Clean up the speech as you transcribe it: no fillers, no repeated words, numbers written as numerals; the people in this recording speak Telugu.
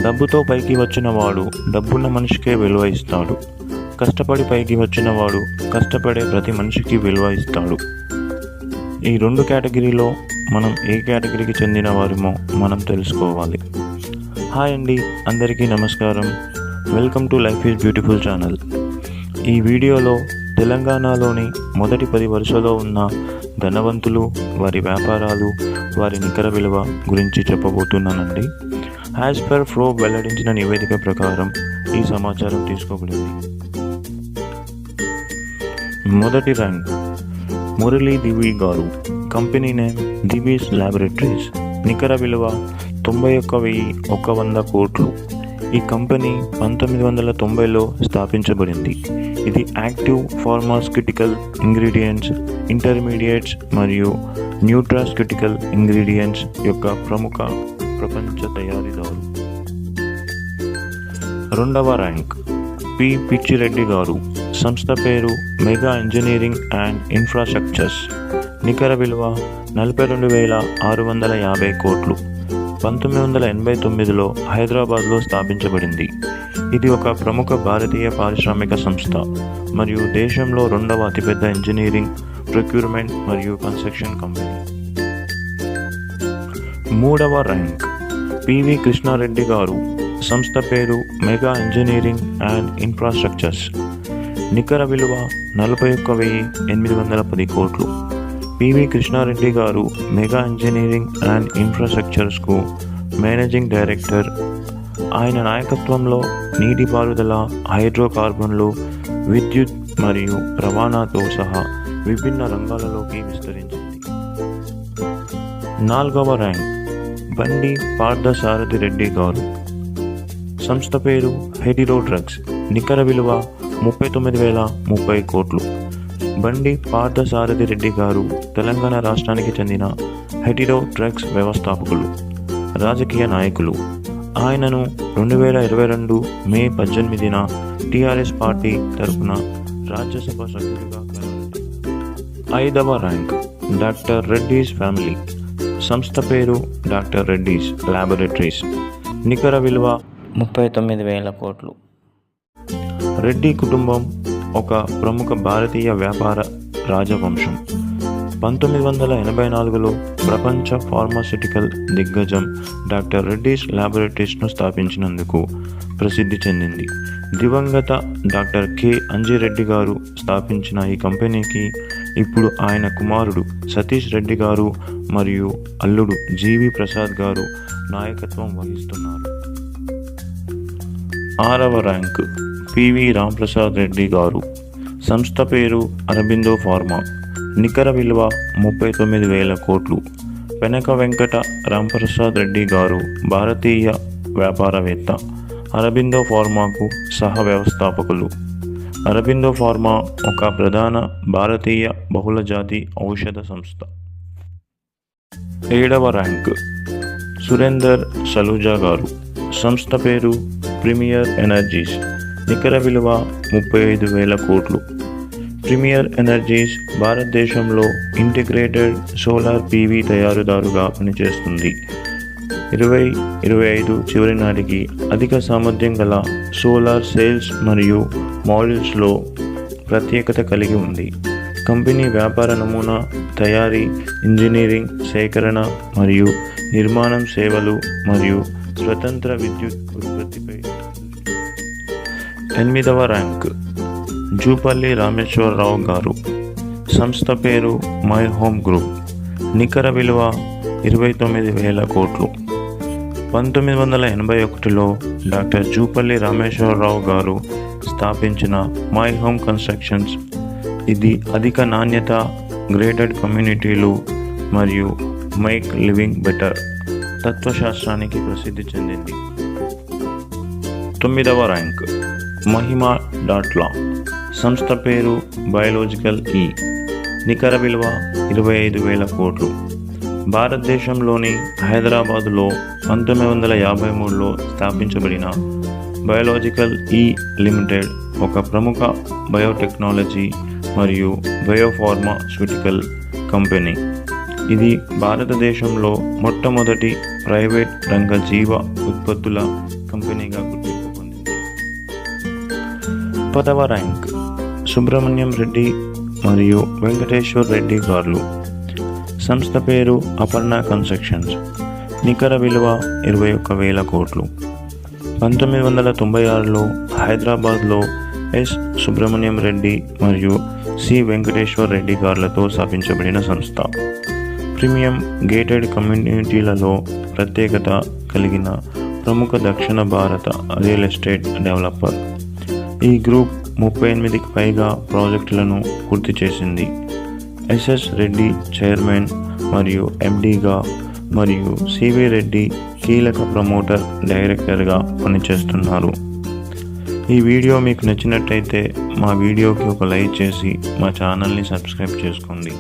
డబ్బుతో పైకి వచ్చిన వాడు డబ్బున్న మనిషికే విలువ ఇస్తాడు. కష్టపడి పైకి వచ్చిన వాడు కష్టపడే ప్రతి మనిషికి విలువ ఇస్తాడు. ఈ రెండు కేటగిరీలో మనం ఏ కేటగిరీకి చెందిన వారిమో మనం తెలుసుకోవాలి. హాయ్ అండి, అందరికీ నమస్కారం. Welcome to life is beautiful channel. ఈ వీడియోలో తెలంగాణలోని మొదటి 10 వరుసలో ఉన్న ధనవంతులు, వారి వ్యాపారాలు, వారి నికర విలువ గురించి చెప్పబోతున్నానండి. యాజ్ పర్ ఫ్రోబ్ వెల్లడించిన నివేదిక ప్రకారం ఈ సమాచారం తీసుకోబడింది. మొదటి ర్యాంక్ మురళీ దివి గారు. Company name Divi's laboratories. నికర విలువ 91,100 కోట్లు. ఈ కంపెనీ 1990లో స్థాపించబడింది. ఇది యాక్టివ్ ఫార్మాస్యూటికల్ ఇంగ్రీడియంట్స్, ఇంటర్మీడియట్స్ మరియు న్యూట్రాస్యూటికల్ ఇంగ్రీడియంట్స్ యొక్క ప్రముఖ ప్రపంచ తయారీదారు. రెండవ ర్యాంక్ పి పిచ్చిరెడ్డి గారు. సంస్థ పేరు మెగా ఇంజనీరింగ్ అండ్ ఇన్ఫ్రాస్ట్రక్చర్స్. నికర విలువ 42,650 కోట్లు. 1989లో హైదరాబాద్లో స్థాపించబడింది. ఇది ఒక ప్రముఖ భారతీయ పారిశ్రామిక సంస్థ మరియు దేశంలో 2వ అతిపెద్ద ఇంజనీరింగ్, ప్రొక్యూర్మెంట్ మరియు కన్స్ట్రక్షన్ కంపెనీ. మూడవ ర్యాంక్ పివి కృష్ణారెడ్డి గారు. సంస్థ పేరు మెగా ఇంజనీరింగ్ అండ్ ఇన్ఫ్రాస్ట్రక్చర్స్. నికర విలువ 41,810 కోట్లు. పివి కృష్ణారెడ్డి గారు mega engineering and ఇన్ఫ్రాస్ట్రక్చర్స్కు managing director. ఆయన నాయకత్వంలో నీటిపారుదల, హైడ్రోకార్బన్లు, విద్యుత్ మరియు రవాణాతో సహా విభిన్న రంగాలలోకి విస్తరించింది. నాలుగవ ర్యాంక్ బండి పార్థసారథి రెడ్డి గారు. సంస్థ పేరు హెటిరో డ్రగ్స్. నికర విలువ 39,030 కోట్లు. బండి పార్థసారథి రెడ్డి గారు తెలంగాణ రాష్ట్రానికి చెందిన హెటిరో డ్రగ్స్ వ్యవస్థాపకులు, రాజకీయ నాయకులు. ఆయనను 2022 మే 18న టీఆర్ఎస్ పార్టీ తరఫున రాజ్యసభ సభ్యుడిగా ఖరారు. ఐదవ ర్యాంక్ డాక్టర్ రెడ్డీస్ ఫ్యామిలీ. సంస్థ పేరు డాక్టర్ రెడ్డీస్ ల్యాబొరేటరీస్. నికర విలువ 39,000 కోట్లు. రెడ్డి కుటుంబం ఒక ప్రముఖ భారతీయ వ్యాపార రాజవంశం. 1984లో ప్రపంచ ఫార్మాస్యూటికల్ దిగ్గజం డాక్టర్ రెడ్డీస్ ల్యాబొరేటరీస్ను స్థాపించినందుకు ప్రసిద్ధి చెందింది. దివంగత డాక్టర్ కె అంజిరెడ్డి గారు స్థాపించిన ఈ కంపెనీకి ఇప్పుడు ఆయన కుమారుడు సతీష్ రెడ్డి గారు మరియు అల్లుడు జీవి ప్రసాద్ గారు నాయకత్వం వహిస్తున్నారు. ఆరవ ర్యాంక్ పివి రాంప్రసాద్ రెడ్డి గారు. సంస్థ పేరు అరబిందో ఫార్మా. నికర విలువ 39,000 కోట్లు. వెనక వెంకట రాంప్రసాద్ రెడ్డి గారు భారతీయ వ్యాపారవేత్త. అరబిందో ఫార్మాకు సహ వ్యవస్థాపకులు. అరబిందో ఫార్మా ఒక ప్రధాన భారతీయ బహుళజాతి ఔషధ సంస్థ. ఏడవ ర్యాంక్ సురేందర్ సలూజా గారు. సంస్థ పేరు ప్రీమియర్ ఎనర్జీస్. నికర విలువ 35,000 కోట్లు. ప్రీమియర్ ఎనర్జీస్ భారతదేశంలో ఇంటిగ్రేటెడ్ సోలార్ పీవీ తయారీదారుగా పనిచేస్తుంది. 2025 చివరి నాటికి అధిక సామర్థ్యం గల సోలార్ సెల్స్ మరియు మాడ్యూల్స్లో ప్రత్యేకత కలిగి ఉంది. కంపెనీ వ్యాపార నమూనా తయారీ, ఇంజనీరింగ్, సేకరణ మరియు నిర్మాణం సేవలు మరియు స్వతంత్ర విద్యుత్ ఉత్పత్తిపై. 8వ ర్యాంక్ జూపల్లి రామేశ్వరరావు గారు. సంస్థ పేరు మై హోమ్ గ్రూప్. నికర విలువ 29,000 కోట్లు. 1981లో డాక్టర్ జూపల్లి రామేశ్వరరావు గారు స్థాపించిన మై హోమ్ కన్స్ట్రక్షన్స్. ఇది అధిక నాణ్యత, గ్రేడెడ్ కమ్యూనిటీలు మరియు మేక్ లివింగ్ బెటర్ తత్వశాస్త్రానికి ప్రసిద్ధి చెందింది. 9వ ర్యాంక్ మహిమా డాట్లా. సంస్థ పేరు బయోలాజికల్ ఈ. నికర విలువ 25,000 కోట్లు. భారతదేశంలోని హైదరాబాదులో 1953లో స్థాపించబడిన బయోలాజికల్ ఈ లిమిటెడ్ ఒక ప్రముఖ బయోటెక్నాలజీ మరియు బయోఫార్మాస్యూటికల్ కంపెనీ. ఇది భారతదేశంలో మొట్టమొదటి ప్రైవేట్ రంగ జీవ ఉత్పత్తుల కంపెనీగా గుర్తింపు పొందింది. 10వ ర్యాంక్ సుబ్రహ్మణ్యం రెడ్డి మరియు వెంకటేశ్వర్ రెడ్డి గారు. సంస్థ పేరు అపర్ణ కన్స్ట్రక్షన్స్. నికర విలువ 21,000 కోట్లు. 1996లో హైదరాబాద్లో ఎస్ సుబ్రహ్మణ్యం రెడ్డి మరియు సి వెంకటేశ్వర్ రెడ్డి గారులతో స్థాపించబడిన సంస్థ. ప్రీమియం గేటెడ్ కమ్యూనిటీలలో ప్రత్యేకత కలిగిన ప్రముఖ దక్షిణ భారత రియల్ ఎస్టేట్ డెవలపర్. ఈ గ్రూప్ 38కి పైగా ప్రాజెక్టులను పూర్తి చేసింది. ఎస్ఎస్ రెడ్డి చైర్మన్ మరియు ఎండీగా మరియు సివి రెడ్డి కీలక ప్రమోటర్ డైరెక్టర్గా పనిచేస్తున్నారు. ఈ వీడియో మీకు నచ్చినట్టయితే మా వీడియోకి ఒక లైక్ చేసి మా ఛానల్ని సబ్స్క్రైబ్ చేసుకోండి.